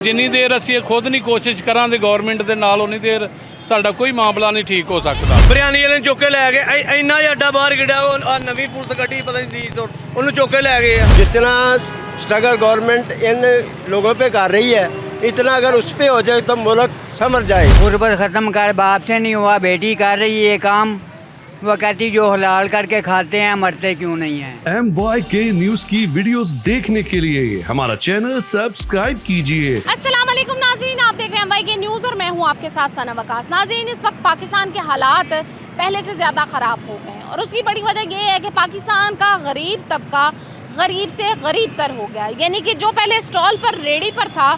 जिन्नी देर असीं खुद नहीं कोशिश करांगे गौरमेंट के नाल उन्नी देर साडा कोई मामला नहीं ठीक हो सकता। बिरयानी वाले चुक के लै गए इन्ना अड्डा बाहर गिड़ा नवी पुलिस गड्डी पता नहीं दी उन्होंने चुक के लै गए। जितना स्ट्रगल गवर्नमेंट इन लोगों पे कर रही है इतना अगर उस पर हो जाए तो मुल्क समझ जाए। गुर्बत ख़त्म कर, बाप से नहीं हुआ बेटी कर रही है काम, वो कहती जो हलाल करके खाते हैं मरते क्यों नहीं हैं। MYK न्यूज़ की वीडियोस देखने के लिए हमारा चैनल सब्सक्राइब कीजिए। अस्सलाम वालेकुम नाज़रीन, आप देख रहे हैं MYK न्यूज़ और मैं हूं आपके साथ सना वकास। नाज़रीन, इस वक्त पाकिस्तान के हालात पहले से ज़्यादा ख़राब हो गए हैं और उसकी बड़ी वजह ये है कि पाकिस्तान का गरीब तबका गरीब से गरीब तर हो गया। यानी कि जो पहले स्टॉल पर रेडी पर था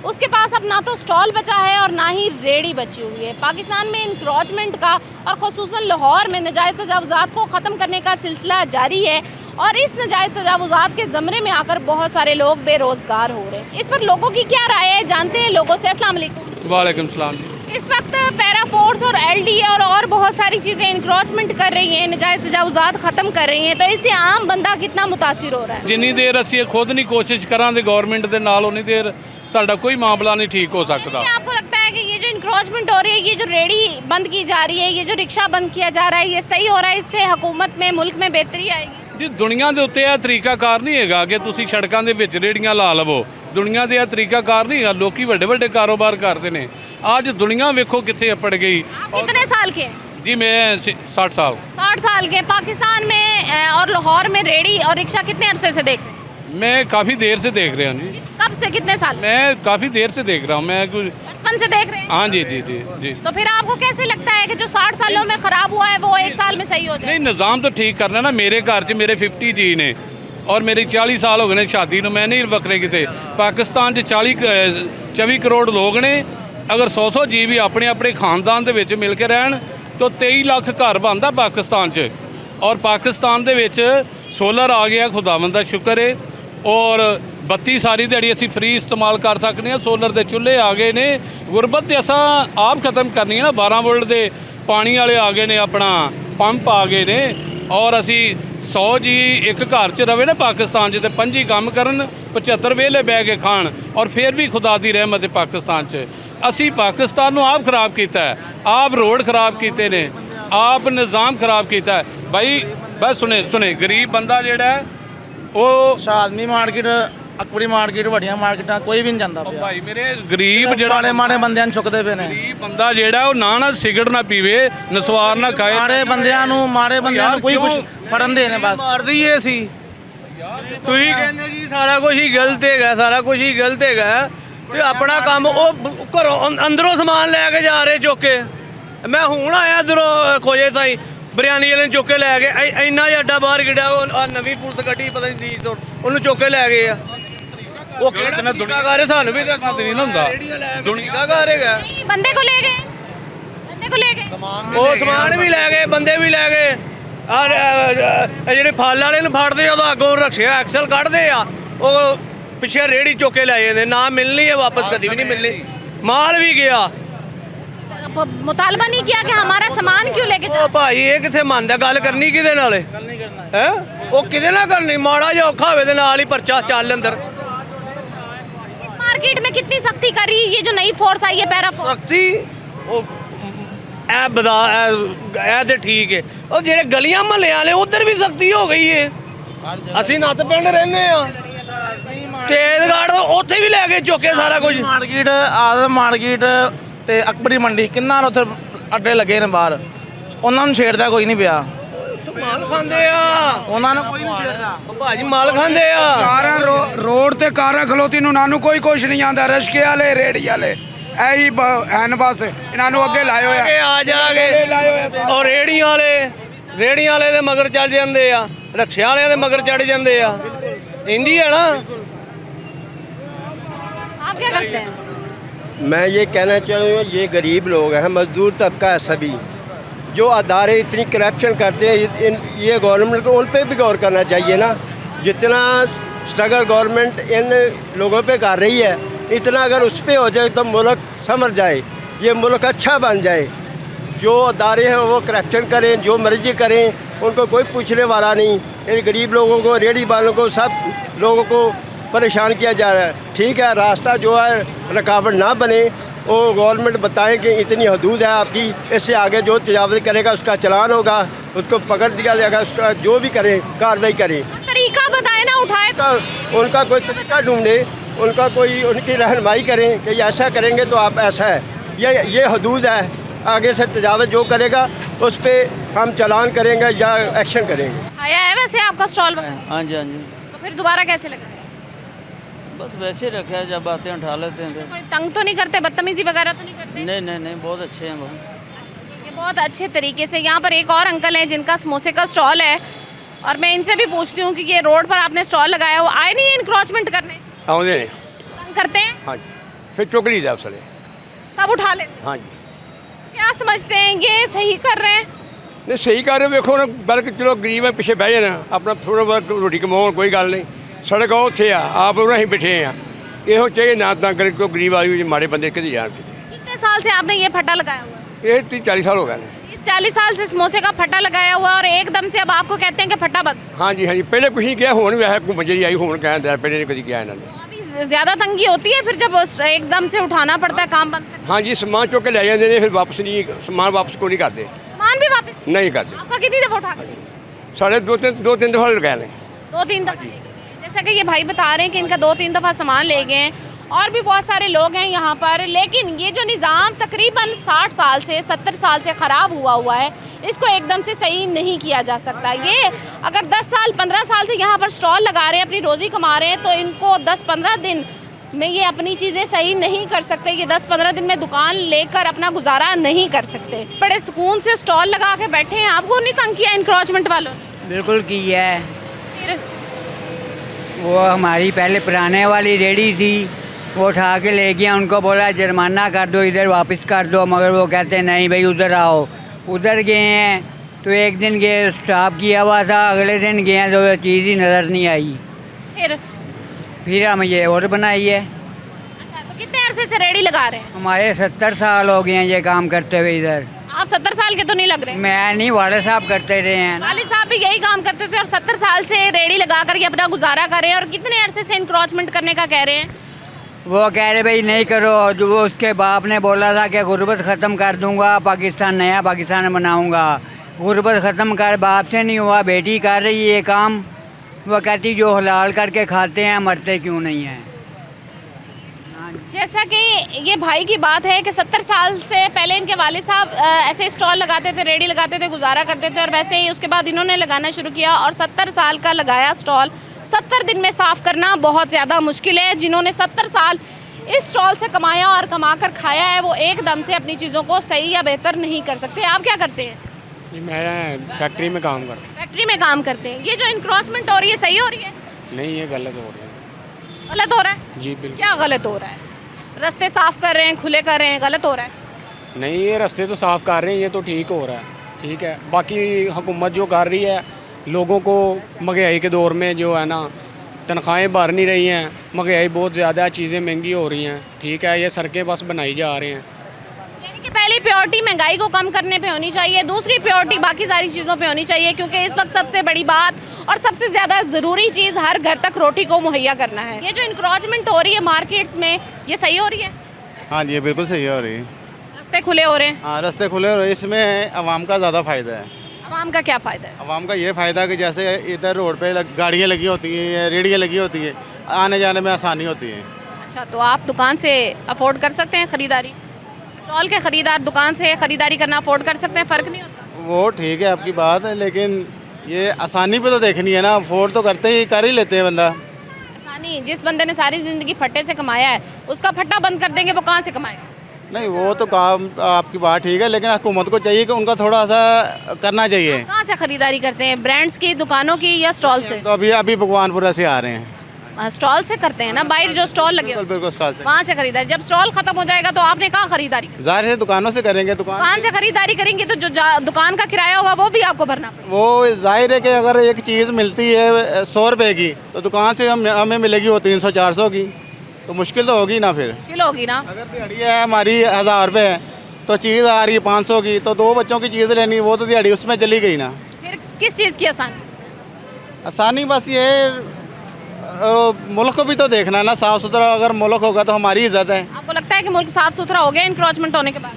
उसके पास अब ना तो स्टॉल बचा है और ना ही रेडी बची हुई है। पाकिस्तान में इंक्रोचमेंट का और ख़ुसूसन लाहौर में नाजायज़ तजावुज़ात को ख़त्म करने का सिलसिला जारी है और इस नाजायज़ तजावुज़ात के ज़मरे में आकर बहुत सारे लोग बेरोज़गार हो रहे हैं। इस पर लोगों की क्या राय है, जानते हैं लोगों से। अस्सलाम वालेकुम। वालेकुम सलाम। इस वक्त पैरा फोर्स और LD और बहुत सारी चीज़ें इंक्रोचमेंट कर रही हैं, नाजायज़ तजावुज़ात ख़त्म कर रही हैं, तो इससे आम बंदा कितना मुतासिर हो रहा है। जिन्नी देर असीं खुद नहीं कोशिश करांगे गौरमेंट के नाल उन्नी देर साडा कोई मामला नहीं ठीक हो सकता। आपको लगता है कि ये जो इंक्रोचमेंट हो रही है, ये जो रेडी बंद की जा रही है, ये जो रिक्शा बंद किया जा रहा है, ये सही हो रहा है? इससे हुकूमत में मुल्क में बेहतरी आएगी? जी दुनिया के उत्ते यह तरीकाकार नहीं है कि तुसीं सड़कों के विच रेहड़ियां ला लवो। दुनिया के यह तरीकाकार नहीं है। लोग वड्डे वड्डे कारोबार करते हैं। आज दुनिया वेखो कित्थे अपड़ गई। कितने साल के? जी मैं 60 साल। 60 साल के। पाकिस्तान में और लाहौर में रेडी और रिक्शा कितने अरसे से देख रहे हैं? मैं काफ़ी देर से देख रहा हूँ जी। कब से, कितने साल? मैं काफ़ी देर से देख रहा हूँ। मैं कुछ बचपन से देख रहे हैं। हाँ जी जी जी जी। तो फिर आपको कैसे लगता है कि जो 60 सालों में ख़राब हुआ है वो एक साल में सही हो जाए? नहीं, निज़ाम तो ठीक करना ना। मेरे घर च मेरे 50 जी ने और मेरे 40 साल हो गए शादी में। मैं नहीं वक्रे किते। पाकिस्तान 24 करोड़ लोग ने। अगर 100 जी भी अपने अपने खानदान दे विच मिल के रहन तो 23 लाख घर बनता पाकिस्तान च। और पाकिस्तान दे विच सोलर आ गया, खुदावंद दा शुक्र है। और बत्ती सारी दिहाड़ी असीं फ्री इस्तेमाल कर सकते हैं। सोलर के चूल्हे आ गए ने। गुरबत ते असां आप खत्म करनी है ना। 12 वोल्ट के पानी वाले आ गए ने, अपना पंप आ गए ने। और असीं 100 जी एक घर च रवे ना पाकिस्तान च, 5 काम करन, 75 वेले बह के खाण, और फिर भी खुदा दी रहमत है पाकिस्तान च। असीं पाकिस्तान नूं आप खराब किया है, आप रोड खराब किए ने, आप निज़ाम खराब किया है। भाई बस सुने गरीब बंदा जिहड़ा है वो शादनी मार्केट, अकबरी मार्केट, वड्डियां मार्केटां कोई भी नहीं जाता पिया। भाई मेरे गरीब जिहड़ा माड़े माड़े बंदियां नूं चुकदे पे ने। गरीब बंदा जिहड़ा ਉਹ ਨਾ ਸਿਗਰਟ ਨਾ ਪੀਵੇ, ਨਸਵਾਰ ਨਾ ਖਾਏ। माड़े बंदियां नूं कोई कुछ फड़न दे ने बस। मार दईए असी ਤੁਸੀਂ ਕਹਿੰਦੇ ਜੀ ਸਾਰਾ ਕੁਝ ਹੀ ਗਲਤ ਹੈਗਾ, ਸਾਰਾ ਕੁਝ ਹੀ ਗਲਤ ਹੈਗਾ ਤੇ ਆਪਣਾ ਕੰਮ ਉਹ ਘਰੋਂ ਅੰਦਰੋਂ ਸਮਾਨ ਲੈ ਕੇ ਜਾ ਰਹੇ ਚੁੱਕ ਕੇ। ਮੈਂ ਹੁਣ ਆਇਆ ਇੱਧਰੋਂ ਖੋਜੇ ਤਾਈ ਬਿਰयानी ਵਾਲੇ ਚੁੱਕ ਕੇ ਲੈ ਗਏ ਇੰਨਾ ਅੱਡਾ ਬਾਹਰ ਗਿੜਾ ਨਵੀਂ ਪੁਲਿਸ ਗੱਡੀ ਪਤਾ ਨਹੀਂ ਦੀ ਉਹਨੂੰ ਚੁੱਕ ਕੇ ਲੈ ਗਏ ਆ। ਉਹ ਕਿਹੜਾ ਦੁਨੀਆਦਾਰ ਹੈ, ਸਾਨੂੰ ਵੀ ਤਾਂ ਨਹੀਂ ਹੁੰਦਾ। ਦੁਨੀਆਦਾਰ ਹੈਗਾ। बंदे को ले गए, बंदे को ले गए। ਉਹ ਸਮਾਨ ਵੀ ਲੈ ਗਏ, ਬੰਦੇ ਵੀ ਲੈ ਗਏ। ਆ ਜਿਹੜੇ ਫਲ ਵਾਲੇ ਨੂੰ ਫੜਦੇ ਆ ਉਹਦਾ ਅੱਗੋਂ ਰਕਸ਼ਾ ਐਕਸਲ ਕੱਢਦੇ ਆ, ਉਹ ਪਿੱਛੇ ਰੇੜੀ ਚੁੱਕ ਕੇ ਲੈ ਜਾਂਦੇ। ਨਾ ਮਿਲਣੀ ਹੈ ਵਾਪਸ, ਕਦੀ ਵੀ ਨਹੀਂ ਮਿਲਣੀ। ਮਾਲ ਵੀ ਗਿਆ। मुतालबा नहीं किया कि हमारा सामान क्यों लेके जा? ਉਹ ਭਾਈ ਇਹ ਕਿੱਥੇ ਮੰਨਦਾ? ਗੱਲ ਕਰਨੀ ਕਿਹਦੇ ਨਾਲ ਹੈ? ਉਹ ਕਿਹਦੇ ਨਾਲ ਕਰਨੀ? ਮਾੜਾ ਜਿਹਾ ਔਖਾ ਹੋਵੇ ਤੇ ਨਾਲ ਹੀ ਪਰਚਾ ਚੱਲ ਅੰਦਰ। इस मार्केट में कितनी सख्ती कर रही है ये जो नई फोर्स आई है, पैरा फोर्स? ਸਖਤੀ ਉਹ ਇਹ ਬਦਾ ਇਹ ਤੇ ਠੀਕ ਹੈ। ਉਹ ਜਿਹੜੇ ਗਲੀਆਂ ਮਹੱਲੇ ਵਾਲੇ ਉਧਰ ਵੀ ਸਖਤੀ ਹੋ ਗਈ ਹੈ। ਅਸੀਂ ਨੱਤ ਪਿੰਡ ਰਹਿੰਦੇ ਆ, ਤੇਜ਼ਗੜ੍ਹ ਉੱਥੇ ਵੀ ਲੈ ਕੇ ਚੁੱਕੇ ਸਾਰਾ ਕੁਝ। ਮਾਰਕੀਟ, ਆਦਮ ਮਾਰਕੀਟ ਤੇ ਅਕਬਰੀ ਮੰਡੀ ਕਿੰਨਾ ਉੱਥੇ ਅੱਡੇ ਲੱਗੇ ਨੇ ਬਾਹਰ, ਉਹਨਾਂ ਨੂੰ ਛੇੜਦਾ ਕੋਈ ਨਹੀਂ ਪਿਆ। ਮਾਲ ਖਾਂਦੇ ਆ ਉਹਨਾਂ ਨੂੰ ਕੋਈ ਨਹੀਂ ਛੇੜਦਾ। ਉਹ ਭਾਜੀ ਮਾਲ ਖਾਂਦੇ ਆ। ਕਾਰਾਂ ਰੋਡ ਤੇ ਕਾਰਾਂ ਖਲੋਤੀ ਨੂੰ ਨਾਨੂੰ ਕੋਈ ਕੁਛ ਨਹੀਂ ਆਂਦਾ। ਰਸ਼ਕੇ ਵਾਲੇ, ਰੇੜੀ ਵਾਲੇ ਐਹੀ ਐਨ ਬਸ ਇਹਨਾਂ ਨੂੰ ਅੱਗੇ ਲਾਏ ਹੋਇਆ ਆ ਜਾਗੇ। ਔਰ ਰੇੜੀਆਂ ਵਾਲੇ ਦੇ ਮਗਰ ਚੱਲ ਜਾਂਦੇ ਆ, ਰਕਸ਼ੇ ਵਾਲਿਆਂ ਦੇ ਮਗਰ ਚੜ ਜਾਂਦੇ ਆ। ਇੰਦੀ ਹੈ ਨਾ। आप क्या करते हैं? मैं ये कहना चाहूँगा ये गरीब लोग हैं, मजदूर तबका है सभी, जो अदारे इतनी करप्शन करते हैं, ये गवर्नमेंट को उन पे भी गौर करना चाहिए ना। जितना स्ट्रगल गवर्नमेंट इन लोगों पे कर रही है इतना अगर उस पर हो जाए तो मुल्क समझ जाए, ये मुल्क अच्छा बन जाए। जो अदारे हैं वो करप्शन करें, जो मर्जी करें, उनको कोई पूछने वाला नहीं। इन गरीब लोगों को, रेहड़ी वालों को, सब लोगों को परेशान किया जा रहा है। ठीक है, रास्ता जो है रुकावट ना बने, वो गवर्नमेंट बताएं कि इतनी हदूद है आपकी, इससे आगे जो तजावज़ करेगा उसका चलान होगा, उसको पकड़ दिया जाएगा, उसका जो भी करें कार्रवाई करें। तरीका बताए ना, उठाए उनका कोई तरीका ढूंढे, उनका कोई उनकी रहनुमाई करें कि ऐसा करेंगे तो आप ऐसा है, ये हदूद है, आगे से तजावज़ जो करेगा उस पर हम चलान करेंगे या एक्शन करेंगे। आया है वैसे आपका स्टॉल वगैरह? हाँ जी, हाँ जी। तो फिर दोबारा कैसे लगा? बस वैसे ही रखे हैं, जब आते हैं उठा लेते हैं फिर। कोई तंग तो नहीं करते, बदतमीजी वगैरह तो नहीं करते? नहीं नहीं नहीं, बहुत अच्छे हैं वो। ये बहुत अच्छे तरीके से। यहाँ पर एक और अंकल हैं जिनका समोसे का स्टॉल है, और मैं इनसे भी पूछती हूँ कि ये रोड पर आपने स्टॉल लगाया हुआ, आए नहीं है इंक्रोचमेंट करने? आउंदे तंग करते हैं? हाँ जी, फिर चुक लीजिए आप सले। तब उठा लेते? हाँ जी। तो क्या समझते हैं, ये सही कर रहे हैं? नहीं सही कर रहे, देखो ना, बल्कि चलो गरीब है, पिछे बह जाना, अपना थोड़ा बहुत रोटी कमाओ, कोई गल नहीं, सड़क उत्थे आ, आप उन्हें बैठे हैं, ਇਹੋ चाहिए ना तंग करे, कोई गरीब आदमी माड़े बंदे कितने जान। कितने साल से आपने ये फट्टा लगाया हुआ है? ये 30-40 साल हो गए हैं। 30-40 साल से समोसे का फट्टा लगाया हुआ, और एकदम से अब आपको कहते हैं कि फट्टा बंद। हाँ जी, हाँ जी, पहले कुछ नहीं किया, हुण वैसे घूमन जी आई, हुण कहते पहले नहीं कभी किया इन्होंने। अभी ज़्यादा तंगी होती है फिर जब एकदम से उठाना पड़ता है, काम बंद करना। हाँ जी, सामान चुक के ले जाते हैं, फिर वापस नहीं, सामान वापस को नहीं करते। सामान भी वापस नहीं करते। आपका कितनी दफ़ा उठा के? साढ़े दो तीन दफ़ा लगाए हैं। 2-3 दफ़ा ले गए। जैसा कि ये भाई बता रहे हैं कि इनका 2-3 दफ़ा सामान ले गए हैं, और भी बहुत सारे लोग हैं यहाँ पर। लेकिन ये जो निज़ाम तकरीबन 60 साल से 70 साल से ख़राब हुआ है, इसको एकदम से सही नहीं किया जा सकता। ये अगर 10 साल 15 साल से यहाँ पर स्टॉल लगा रहे हैं, अपनी रोज़ी कमा रहे हैं, तो इनको 10-15 दिन में ये अपनी चीज़ें सही नहीं कर सकते। ये 10-15 दिन में दुकान लेकर अपना गुजारा नहीं कर सकते। बड़े सुकून से स्टॉल लगा के बैठे हैं, आपको नहीं तंग किया इंक्रोचमेंट वालों ने? बिल्कुल किया है। फिर वो हमारी पहले पुराने वाली रेडी थी, वो उठा के ले गया, उनको बोला जुर्माना कर दो, इधर वापस कर दो, मगर वो कहते नहीं भाई उधर आओ। उधर गए हैं तो एक दिन गए, स्टॉप किया हुआ था, अगले दिन गए हैं तो वो चीज़ ही नज़र नहीं आई। फिर हम ये और बनाई है। अच्छा, तो कितने अरसे से रेडी लगा रहे हैं? हमारे 70 साल हो गए हैं ये काम करते हुए इधर। आप 70 साल के तो नहीं लग रहे? मैं नहीं, वाले साहब करते रहे हैं। वालिद साहब भी यही काम करते थे और 70 साल से रेडी लगा कर ये अपना गुजारा कर रहे हैं। और कितने अरसे से इंक्रोचमेंट करने का कह रहे हैं? वो कह रहे भाई नहीं करो, जो वो उसके बाप ने बोला था कि गुर्बत ख़त्म कर दूंगा, पाकिस्तान नया पाकिस्तान बनाऊंगा। गुर्बत ख़त्म कर, बाप से नहीं हुआ, बेटी कर रही है ये काम। वो कहती जो हलाल करके खाते हैं मरते क्यों नहीं हैं। जैसा कि ये भाई की बात है कि 70 साल से पहले इनके वालिद साहब ऐसे स्टॉल लगाते थे, रेडी लगाते थे, गुजारा करते थे, और वैसे ही उसके बाद इन्होंने लगाना शुरू किया। और 70 साल का लगाया स्टॉल 70 दिन में साफ़ करना बहुत ज़्यादा मुश्किल है। जिन्होंने 70 साल इस स्टॉल से कमाया और कमा कर खाया है, वो एकदम से अपनी चीज़ों को सही या बेहतर नहीं कर सकते। आप क्या करते हैं? मैं फैक्ट्री में काम करता हूँ। फैक्ट्री में काम करते हैं। ये जो इंक्रोचमेंट हो रही है सही हो रही है? नहीं, ये गलत हो रही है। गलत हो रहा है? जी बिल्कुल। क्या गलत हो रहा है? रास्ते साफ़ कर रहे हैं, खुले कर रहे हैं, गलत हो रहा है? नहीं, ये रास्ते तो साफ़ कर रहे हैं, ये तो ठीक हो रहा है, ठीक है। बाकी हुकूमत जो कर रही है, लोगों को महंगाई के दौर में जो है ना, तनख्वाहें भर नहीं रही हैं, महंगाई बहुत ज़्यादा है, चीज़ें महंगी हो रही हैं, ठीक है। ये सड़कें बस बनाई जा रहे हैं। यानी कि पहली प्रायोरिटी महंगाई को कम करने पे होनी चाहिए, दूसरी प्रायोरिटी बाकी सारी चीज़ों पे होनी चाहिए, क्योंकि इस वक्त सबसे बड़ी बात और सबसे ज़्यादा ज़रूरी चीज़ हर घर तक रोटी को मुहैया करना है। ये जो इंक्रोचमेंट हो रही है मार्केट्स में, ये सही हो रही है? हाँ जी, ये बिल्कुल सही हो रही है। रास्ते खुले हो रहे हैं? हाँ, रास्ते खुले हो रहे हैं, इसमें आवाम का ज़्यादा फ़ायदा है। आवाम का क्या फ़ायदा है? आवाम का ये फ़ायदा है कि जैसे इधर रोड पे गाड़ियाँ लगी होती हैं, रेडियाँ लगी होती हैं, आने जाने में आसानी होती है। अच्छा, तो आप दुकान से अफोर्ड कर सकते हैं ख़रीदारी? स्टॉल के ख़रीदार दुकान से ख़रीदारी करना अफोर्ड कर सकते हैं, फ़र्क नहीं होता? वो ठीक है आपकी बात है, लेकिन ये आसानी पे तो देखनी है ना, अफोर्ड तो करते ही कर ही लेते हैं बंदा। आसानी, जिस बंदे ने सारी ज़िंदगी फट्टे से कमाया है, उसका फट्टा बंद कर देंगे, वो कहाँ से कमाएगा? नहीं, वो तो काम आपकी बात ठीक है, लेकिन हुकूमत को चाहिए कि उनका थोड़ा सा करना चाहिए। कहाँ से ख़रीदारी करते हैं, ब्रांड्स की, दुकानों की, या स्टॉल से? तो अभी भगवानपुरा से आ रहे हैं। स्टॉल से करते हैं ना, बाहर जो स्टॉल लगे बिल्कुल बिल्कुल स्टॉल से। वहाँ से खरीदारी। जब स्टॉल खत्म हो जाएगा तो आपने कहाँ खरीदारी? ज़ाहिर है दुकानों से करेंगे। दुकान से खरीदारी करेंगे तो जो दुकान का किराया होगा वो भी आपको भरना पड़ेगा। वो जाहिर है कि अगर एक चीज़ मिलती है 100 रुपये की, तो दुकान से हमें मिलेगी वो 300-400 की, तो मुश्किल तो होगी ना। फिर मुश्किल होगी ना। अगर दिहाड़ी है हमारी 1000 रुपये है, तो चीज़ आ रही है 500 की, तो 2 बच्चों की चीज़ लेनी, वो तो दिहाड़ी उसमें चली गई ना। फिर किस चीज़ की आसानी? आसानी बस ये मुल्क को भी तो देखना है ना, साफ़ सुथरा अगर मुल्क होगा तो हमारी इज्जत है। आपको लगता है कि मुल्क साफ सुथरा हो गया इंक्रोचमेंट होने के बाद?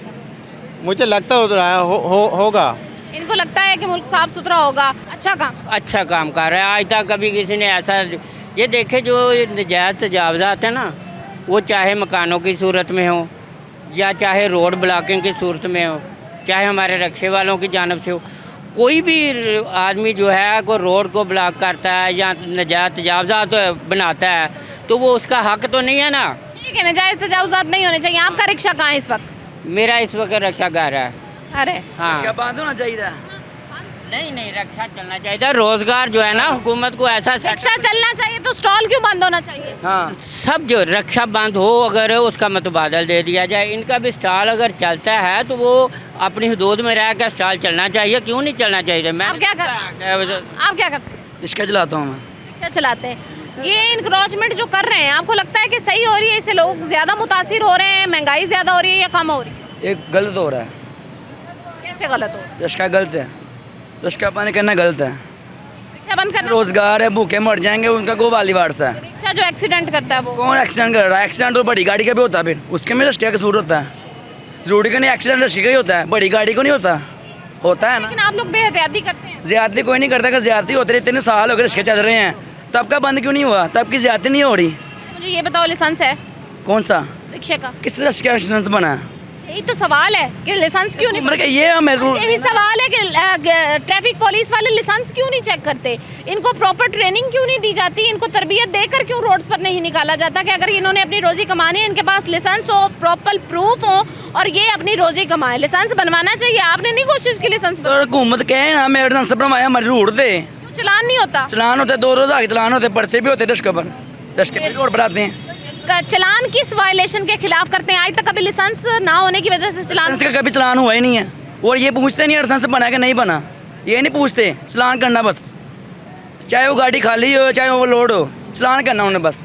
मुझे लगता होगा। इनको लगता है कि मुल्क साफ सुथरा होगा। अच्छा काम कर रहा है। आज तक कभी किसी ने ऐसा ये देखे जो नजायज़ तजावज़ात है ना, वो चाहे मकानों की सूरत में हो या चाहे रोड ब्लॉकिंग की सूरत में हो, चाहे हमारे रक्शे वालों की जानब से हो, कोई भी आदमी जो है को रोड को ब्लॉक करता है या नजायज़ तजावज़ात बनाता है तो वो उसका हक तो नहीं है ना। ठीक है, नजायज़ तजावुज़ात नहीं होने चाहिए। आपका रिक्शा कहाँ है इस वक्त? मेरा इस वक्त रक्षा घर है। अरे हाँ, बंद होना चाहिए। नहीं रक्षा चलना चाहिए। रोजगार जो है ना, हुकूमत को ऐसा रिक्शा चलना चाहिए तो स्टॉल क्यों बंद होना चाहिए? हाँ, सब जो रक्षा बंद हो अगर उसका मतबादल दे दिया जाए। इनका भी स्टॉल अगर चलता है तो वो अपनी हदूद में रह कर स्टॉल चलना चाहिए। क्यों नहीं चलना चाहिए? मैं आप क्या करते हैं? रिक्शा चलाता हूँ मैं। रिक्शा चलाते हैं। ये इनक्रोचमेंट जो कर रहे हैं, आपको लगता है कि सही हो रही है? इससे लोग ज़्यादा मुतासिर हो रहे हैं, महंगाई ज़्यादा हो रही है या कम हो रही है? एक गलत हो रहा है। कैसे गलत हो रहा है? रिक्शा गलत है, रिक्शा पानी करना गलत है। रिक्शा बंद करना। रोजगार है, भूखे मर जाएंगे, उनका गो वाली वार सा है। रिक्शा जो एक्सीडेंट करता है वो कौन एक्सीडेंट कर रहा है? एक्सीडेंट तो बड़ी गाड़ी का भी होता है, फिर उसके में रिक्शा का कसूर होता है। जरूरी का नहीं एक्सीडेंट रिक्शा का ही होता है, बड़ी गाड़ी को नहीं होता है ना। लेकिन आप लोग बेहतियाती करते हैं। ज्यादती कोई नहीं करता। अगर ज्यादती होती रही, इतने साल हो गए रिक्शे चल रहे हैं, तब का बंद क्यों नहीं हुआ? तब की ज्यादती नहीं हो रही। मुझे ये बताओ, लाइसेंस है कौन सा रिक्शे का? किस तरह का लाइसेंस बना है? यही तो सवाल है कि लाइसेंस क्यों नहीं? मतलब ये हमें यही सवाल है कि ट्रैफिक पुलिस वाले लाइसेंस क्यों नहीं चेक करते? इनको प्रॉपर ट्रेनिंग क्यों नहीं दी जाती? इनको तरबियत देकर क्यों रोड्स पर नहीं निकाला जाता कि अगर इन्होंने अपनी रोजी कमानी है, इनके पास लाइसेंस हो, प्रॉपर प्रूफ हो और ये अपनी रोजी कमाए? लाइसेंस बनवाना चाहिए। आपने नहीं कोशिश की लाइसेंस? हुकूमत कहे ना मेरे लाइसेंस बनवाया, हमारी रोड दे चलान नहीं होता? चलान होते 2 रोज आगे चलान होते, पर्चे भी होते रिक्शे पर, रिक्शे पर रोड पर आते हैं। चलान किस वायलेशन के खिलाफ करते हैं? आज तक कभी लाइसेंस ना होने की वजह से चलान का कभी चलान हुआ ही नहीं है। और ये पूछते नहीं लाइसेंस बना कि नहीं बना, ये नहीं पूछते। चलान करना बस, चाहे वो गाड़ी खाली हो चाहे वो लोड हो, चलान करना उन्हें बस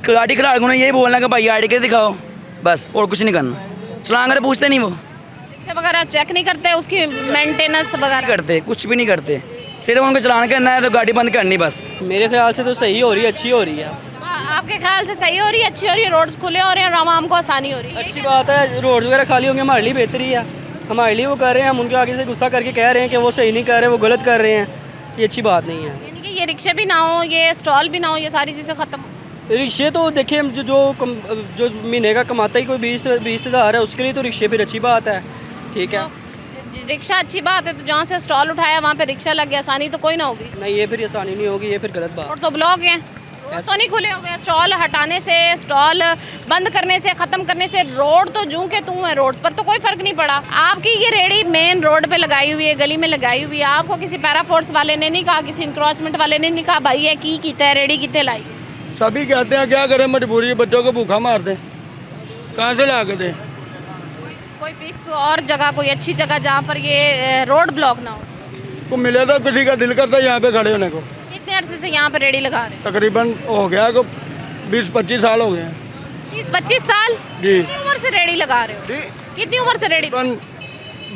गाड़ी खिला उन्हें यही बोलना कि भाई गाड़ी के दिखाओ, बस और कुछ नहीं करना। चलान कर पूछते नहीं, वो रिक्शा वगैरह चेक नहीं करते, उसकी मेंटेनेंस वगैरह करते, कुछ भी नहीं करते। सिर्फ उनको चलान करना है तो गाड़ी बंद करनी बस। मेरे ख्याल से तो सही हो रही है, अच्छी हो रही है। आपके ख्याल से सही हो रही है, अच्छी हो रही है, रोड्स खुले हो रहे हैं और आवाम को आसानी हो रही है? अच्छी बात है, रोड वगैरह खाली होंगे, हमारे लिए बेहतरी है। हमारे लिए वो कर रहे हैं, हम उनके आगे से गुस्सा करके कह रहे हैं कि वो सही नहीं कर रहे, वो गलत कर रहे हैं, ये अच्छी बात नहीं है। यानी कि ये रिक्शे भी ना हो, ये स्टॉल भी ना हो, ये सारी चीज़ें ख़त्म हो। रिक्शे तो देखिए जो महीने का कमाता ही कोई 20 हज़ार है, उसके लिए तो रिक्शे फिर अच्छी बात है। ठीक है, रिक्शा अच्छी बात है, तो जहाँ से स्टॉल उठाया वहाँ पे रिक्शा लग गया, आसानी तो कोई ना होगी। नहीं, ये फिर आसानी नहीं होगी, ये फिर गलत बात। और तो ब्लॉक हैं, तो नहीं खुले हुए। स्टॉल हटाने से, स्टॉल बंद करने से, ख़त्म करने से रोड तो जूं के तूं है, रोड्स पर तो कोई फ़र्क नहीं पड़ा। आपकी ये रेडी मेन रोड पे लगाई हुई है, गली में लगाई हुई है, आपको किसी पैरा फोर्स वाले ने नहीं कहा, किसी इंक्रोचमेंट वाले ने नहीं कहा भाई ये की कीता है, रेडी कितने लाई? सभी कहते हैं क्या करें, मजबूरी है, बच्चों को भूखा मार दें, कहाँ से ला के दें? कोई फिक्स और जगह, कोई अच्छी जगह जहाँ पर ये रोड ब्लॉक ना हो? को मिले तो किसी का दिल करता है यहाँ पे खड़े होने को। कितने अरसे से यहाँ पर रेडी लगा रहे हैं? तकरीबन हो गया को 20-25 साल हो गए हैं। 20-25 साल? जी। कितनी उम्र से रेडी लगा रहे हो? कितनी उम्र से रेडी?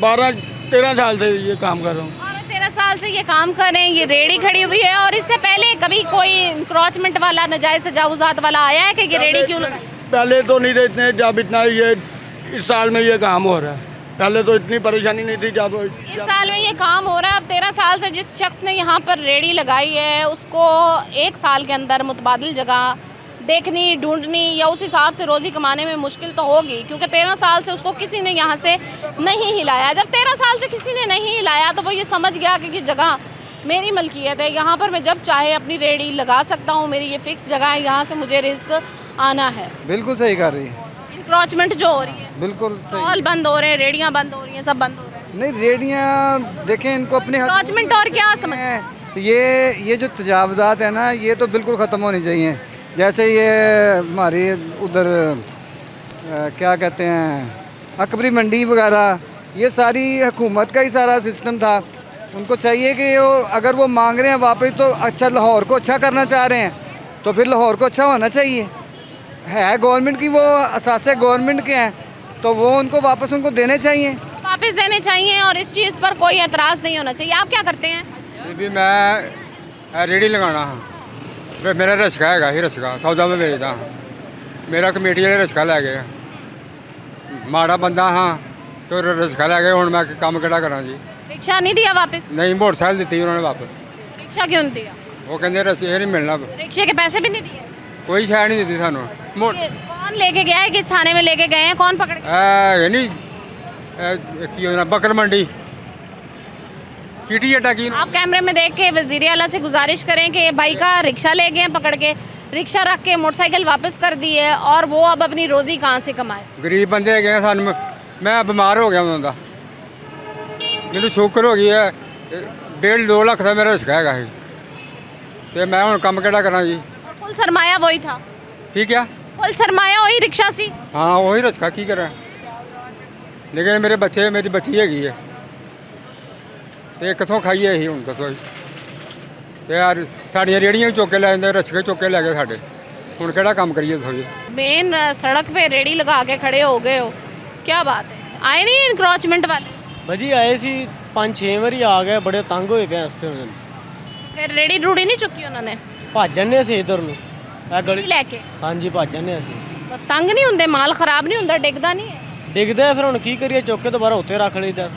12-13 साल से ये काम कर रहा हूँ। 12-13 साल से ये काम कर रहे हैं, ये रेडी खड़ी हुई है। और इससे पहले कभी कोई इंक्रोचमेंट वाला, नाजायज़ तजावुज़ात वाला आया है कि ये रेडी क्यों लगाई? पहले तो नहीं थे इतने, जब इतना ये इस साल में ये काम हो रहा है। पहले तो इतनी परेशानी नहीं थी जब इस साल में ये काम हो रहा है। अब 13 साल से जिस शख्स ने यहाँ पर रेडी लगाई है उसको 1 साल के अंदर मुतबादिल जगह देखनी, ढूंढनी या उस हिसाब से रोज़ी कमाने में मुश्किल तो होगी, क्योंकि 13 साल से उसको किसी ने यहाँ से नहीं हिलाया। जब 13 साल से किसी ने नहीं हिलाया तो वो ये समझ गया कि ये जगह मेरी मलकियत है, यहाँ पर मैं जब चाहे अपनी रेडी लगा सकता हूँ, मेरी ये फ़िक्स जगह है, यहाँ से मुझे रिस्क आना है। बिल्कुल सही कर रही है। इंक्रोचमेंट जो हो रही है, बिल्कुल स्टॉल बंद हो रहे हैं, रेडियाँ बंद हो रही हैं, सब बंद हो रहा है। नहीं, रेडियाँ देखें, इनको अपने इंक्रोचमेंट और क्या समझ? ये जो तजावज़ात है ना, ये तो बिल्कुल ख़त्म होनी चाहिए। जैसे ये हमारी उधर क्या कहते हैं, अकबरी मंडी वगैरह, ये सारी हुकूमत का ही सारा सिस्टम था। उनको चाहिए कि अगर वो मांग रहे हैं वापस, तो अच्छा लाहौर को अच्छा करना चाह रहे हैं तो फिर लाहौर को अच्छा होना चाहिए। है गवर्नमेंट की, वो असासे गवर्नमेंट के हैं, तो वो उनको वापस उनको देने चाहिए, वापस देने चाहिए। और इस चीज़ पर कोई एतराज़ नहीं होना चाहिए। आप क्या करते हैं? भी मैं रेडी लगाना हाँ। ਫਿਰ ਮੇਰਾ ਰਿਸਕਾ ਹੈਗਾ ਸੀ, ਰਿਸਕਾ ਸੌਦਾ ਮੈਂ ਵੇਚਦਾ। ਮੇਰਾ ਕਮੇਟੀ ਵਾਲੇ ਰਿਸਕਾ ਲੈ ਗਏ, ਮਾੜਾ ਬੰਦਾ ਹਾਂ ਤੇ ਰਿਸਕਾ ਲੈ ਗਏ। ਹੁਣ ਮੈਂ ਕੰਮ ਕਿਹੜਾ ਕਰਾਂ ਜੀ? रिक्शा नहीं दिया वापस? नहीं, मोटरसाइकिल ਦਿੱਤੀ ਉਹਨਾਂ ਨੇ ਵਾਪਸ। रिक्शा क्यों नहीं दिया? ਉਹ ਕਹਿੰਦੇ ਇਹ ਨਹੀਂ ਮਿਲਣਾ, रिक्शे के पैसे भी नहीं दिए? ਕੋਈ ਸ਼ੈ ਨਹੀਂ ਦਿੱਤੀ ਸਾਨੂੰ। ये कौन लेके गया है, किस थाने में लेके गए हैं, कौन पकड़ के? ਇਹ ਨਹੀਂ ਕੀ ਹੋਣਾ, बकर मंडी पीटी अड्डा की। आप कैमरे में देख के वजीर आला से गुजारिश करें कि ये भाई का रिक्शा ले गए हैं पकड़ के, रिक्शा रख के मोटरसाइकिल वापस कर दी है और वो अब अपनी रोजी कहाँ से कमाए? गरीब बंदे है गए सानू, मैं बीमार हो गया उन्होंने, मैनू शुगर हो गई है। 1.5-2 लाख का मेरा रिस्क है, तो मैं हूँ काम किहड़ा करा जी? कुल सरमाया वही था? ठीक है, कुल सरमाया वही रिक्शा सी? हाँ वही रिस्का की करा। लेकिन मेरे बच्चे, मेरी बच्ची हैगी है, तो कितों खाइए ही हूँ दसो। तो यार साड़ियाँ रेहड़ियाँ चुक के लै जाते, रिक्शे चुक के लै गए साढ़े, हूँ किहड़ा काम करिए दसो जी? मेन सड़क पे रेड़ी लगा के खड़े हो गए हो, क्या बात है? आए नहीं इनक्रोचमेंट वाले? भाजी आए सी 5-6 वारी आ गए, बड़े तंग होए पे इससे। फिर रेड़ी रूड़ी नहीं चुकी उन्होंने? भज जन्ने असीं इधर नूं ਇਹ ਗਲੀ ਲੈ ਕੇ। ਹਾਂਜੀ ਭੱਜ ਜੰਨੇ ਅਸੀਂ। ਤੰਗ ਨਹੀਂ ਹੁੰਦੇ, ਮਾਲ ਖਰਾਬ ਨਹੀਂ ਹੁੰਦਾ, ਡਿੱਗਦਾ ਨਹੀਂ ਹੈ? ਡਿੱਗਦਾ ਫਿਰ ਹੁਣ ਕੀ ਕਰੀਏ, ਚੁੱਕ ਕੇ ਦੁਬਾਰਾ ਉੱਤੇ ਰੱਖ ਲਈਦਾ।